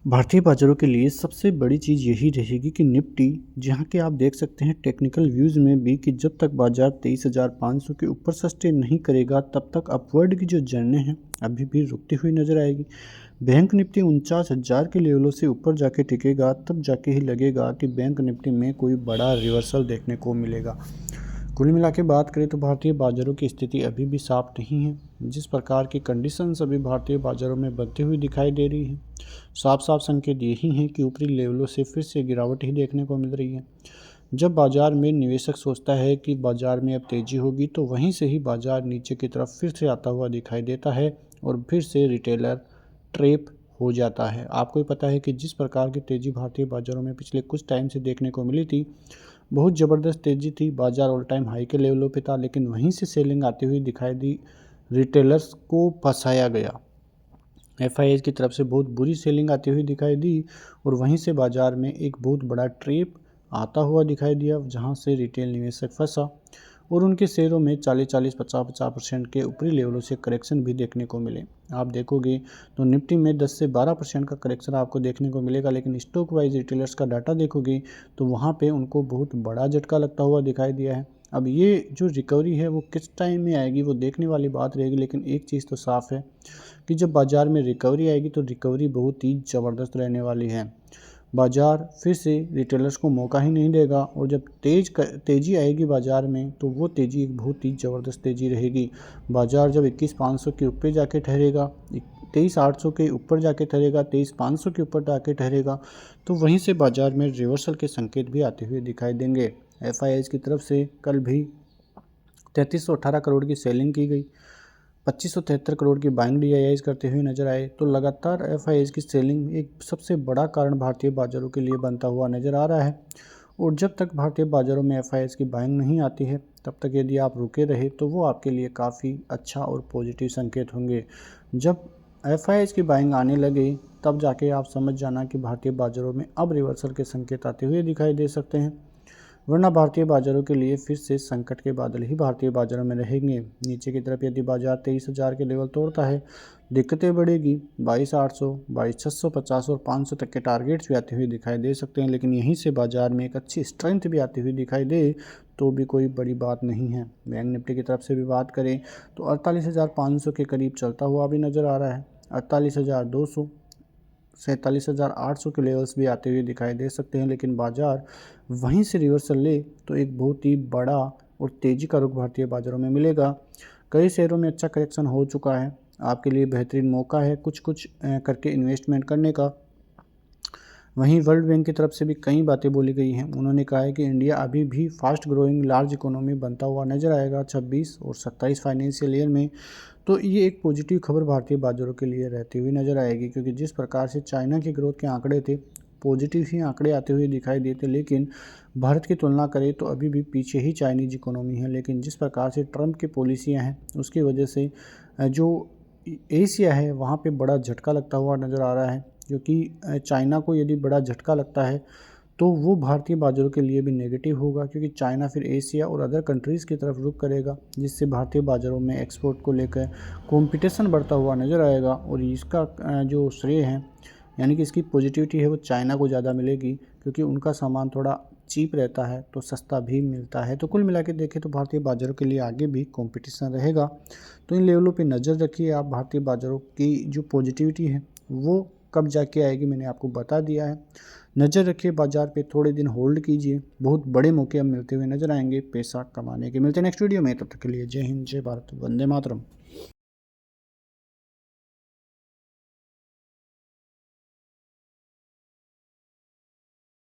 भारतीय बाजारों के लिए सबसे बड़ी चीज़ यही रहेगी कि निफ्टी, जहाँ के आप देख सकते हैं टेक्निकल व्यूज़ में भी कि जब तक बाजार 23,500 के ऊपर सस्टेन नहीं करेगा तब तक अपवर्ड की जो जर्नी है अभी भी रुकती हुई नज़र आएगी। बैंक निफ्टी 49,000 के लेवलों से ऊपर जाके टिकेगा तब जाके ही लगेगा कि बैंक निफ्टी में कोई बड़ा रिवर्सल देखने को मिलेगा। कुल मिला के बात करें तो भारतीय बाजारों की स्थिति अभी भी साफ नहीं है। जिस प्रकार की कंडीशंस अभी भारतीय बाजारों में बनती हुई दिखाई दे रही है, साफ साफ संकेत यही हैं कि ऊपरी लेवलों से फिर से गिरावट ही देखने को मिल रही है। जब बाजार में निवेशक सोचता है कि बाजार में अब तेजी होगी तो वहीं से ही बाजार नीचे की तरफ फिर से आता हुआ दिखाई देता है और फिर से रिटेलर ट्रैप हो जाता है। आपको ही पता है कि जिस प्रकार की तेज़ी भारतीय बाज़ारों में पिछले कुछ टाइम से देखने को मिली थी, बहुत ज़बरदस्त तेज़ी थी, बाज़ार ऑल टाइम हाई के लेवलों पे था, लेकिन वहीं से सेलिंग आती हुई दिखाई दी, रिटेलर्स को फंसाया गया। एफआईआई की तरफ से बहुत बुरी सेलिंग आती हुई दिखाई दी और वहीं से बाज़ार में एक बहुत बड़ा ट्रैप आता हुआ दिखाई दिया, जहां से रिटेल निवेशक फंसा और उनके शेयरों में 40-40, 50-50% के ऊपरी लेवलों से करेक्शन भी देखने को मिले। आप देखोगे तो निफ्टी में 10 से 12% का करेक्शन आपको देखने को मिलेगा, लेकिन स्टॉक वाइज रिटेलर्स का डाटा देखोगे तो वहाँ पे उनको बहुत बड़ा झटका लगता हुआ दिखाई दिया है। अब ये जो रिकवरी है वो किस टाइम में आएगी वो देखने वाली बात रहेगी, लेकिन एक चीज़ तो साफ़ है कि जब बाज़ार में रिकवरी आएगी तो रिकवरी बहुत ही ज़बरदस्त रहने वाली है। बाज़ार फिर से रिटेलर्स को मौका ही नहीं देगा और जब तेज़ी आएगी बाज़ार में तो वो तेज़ी एक बहुत ही ज़बरदस्त तेज़ी रहेगी। बाज़ार जब 21,500 के ऊपर जाके ठहरेगा, 23,800 के ऊपर जाके ठहरेगा, 23,500 के ऊपर जाके ठहरेगा, तो वहीं से बाज़ार में रिवर्सल के संकेत भी आते हुए दिखाई देंगे। एफआईआई की तरफ से कल भी 3318 करोड़ की सेलिंग की गई, 2573 करोड़ की बाइंग डीआईआईज करते हुए नजर आए। तो लगातार एफआईआईज की सेलिंग एक सबसे बड़ा कारण भारतीय बाजारों के लिए बनता हुआ नजर आ रहा है और जब तक भारतीय बाजारों में एफआईआईज की बाइंग नहीं आती है तब तक यदि आप रुके रहे तो वो आपके लिए काफ़ी अच्छा और पॉजिटिव संकेत होंगे। जब एफआईआईज की बाइंग आने लगे तब जाके आप समझ जाना कि भारतीय बाजारों में अब रिवर्सल के संकेत आते हुए दिखाई दे सकते हैं, वरना भारतीय बाजारों के लिए फिर से संकट के बादल ही भारतीय बाजारों में रहेंगे। नीचे की तरफ यदि बाजार 23,000 के लेवल तोड़ता है, दिक्कतें बढ़ेगी। 22,800, 22,650 और 500 तक के टारगेट्स भी आते हुए दिखाई दे सकते हैं, लेकिन यहीं से बाजार में एक अच्छी स्ट्रेंथ भी आती हुई दिखाई दे तो भी कोई बड़ी बात नहीं है। बैंक निफ्टी की तरफ से भी बात करें तो 48,500 के करीब चलता हुआ भी नज़र आ रहा है। 48,200, 47,800 के लेवल्स भी आते हुए दिखाई दे सकते हैं, लेकिन बाजार वहीं से रिवर्सल ले तो एक बहुत ही बड़ा और तेज़ी का रुख भारतीय बाजारों में मिलेगा। कई शेयरों में अच्छा करेक्शन हो चुका है, आपके लिए बेहतरीन मौका है कुछ कुछ करके इन्वेस्टमेंट करने का। वहीं वर्ल्ड बैंक की तरफ से भी कई बातें बोली गई हैं। उन्होंने कहा है कि इंडिया अभी भी फास्ट ग्रोइंग लार्ज इकोनॉमी बनता हुआ नजर आएगा 26 और 27 फाइनेंशियल ईयर में। तो ये एक पॉजिटिव खबर भारतीय बाजारों के लिए रहती हुई नजर आएगी, क्योंकि जिस प्रकार से चाइना की ग्रोथ के आंकड़े थे, पॉजिटिव ही आंकड़े आते हुए दिखाई देते, लेकिन भारत की तुलना करें तो अभी भी पीछे ही चाइनीज इकोनॉमी है। लेकिन जिस प्रकार से ट्रंप की पॉलिसियाँ हैं उसकी वजह से जो एशिया है वहाँ पे बड़ा झटका लगता हुआ नज़र आ रहा है, क्योंकि चाइना को यदि बड़ा झटका लगता है तो वो भारतीय बाजारों के लिए भी नेगेटिव होगा, क्योंकि चाइना फिर एशिया और अदर कंट्रीज़ की तरफ रुख करेगा, जिससे भारतीय बाजारों में एक्सपोर्ट को लेकर कंपटीशन बढ़ता हुआ नज़र आएगा और इसका जो श्रेय है यानी कि इसकी पॉजिटिविटी है वो चाइना को ज़्यादा मिलेगी, क्योंकि उनका सामान थोड़ा चीप रहता है तो सस्ता भी मिलता है। तो कुल मिला के देखें तो भारतीय बाज़ारों के लिए आगे भी कंपटीशन रहेगा। तो इन लेवलों पे नज़र रखिए आप। भारतीय बाज़ारों की जो पॉजिटिविटी है वो कब जाके आएगी मैंने आपको बता दिया है। नज़र रखिए बाज़ार पे, थोड़े दिन होल्ड कीजिए, बहुत बड़े मौके अब मिलते हुए नज़र आएंगे पैसा कमाने के। मिलते हैं नेक्स्ट वीडियो में, तब तक के लिए जय हिंद, जय भारत, वंदे मातरम।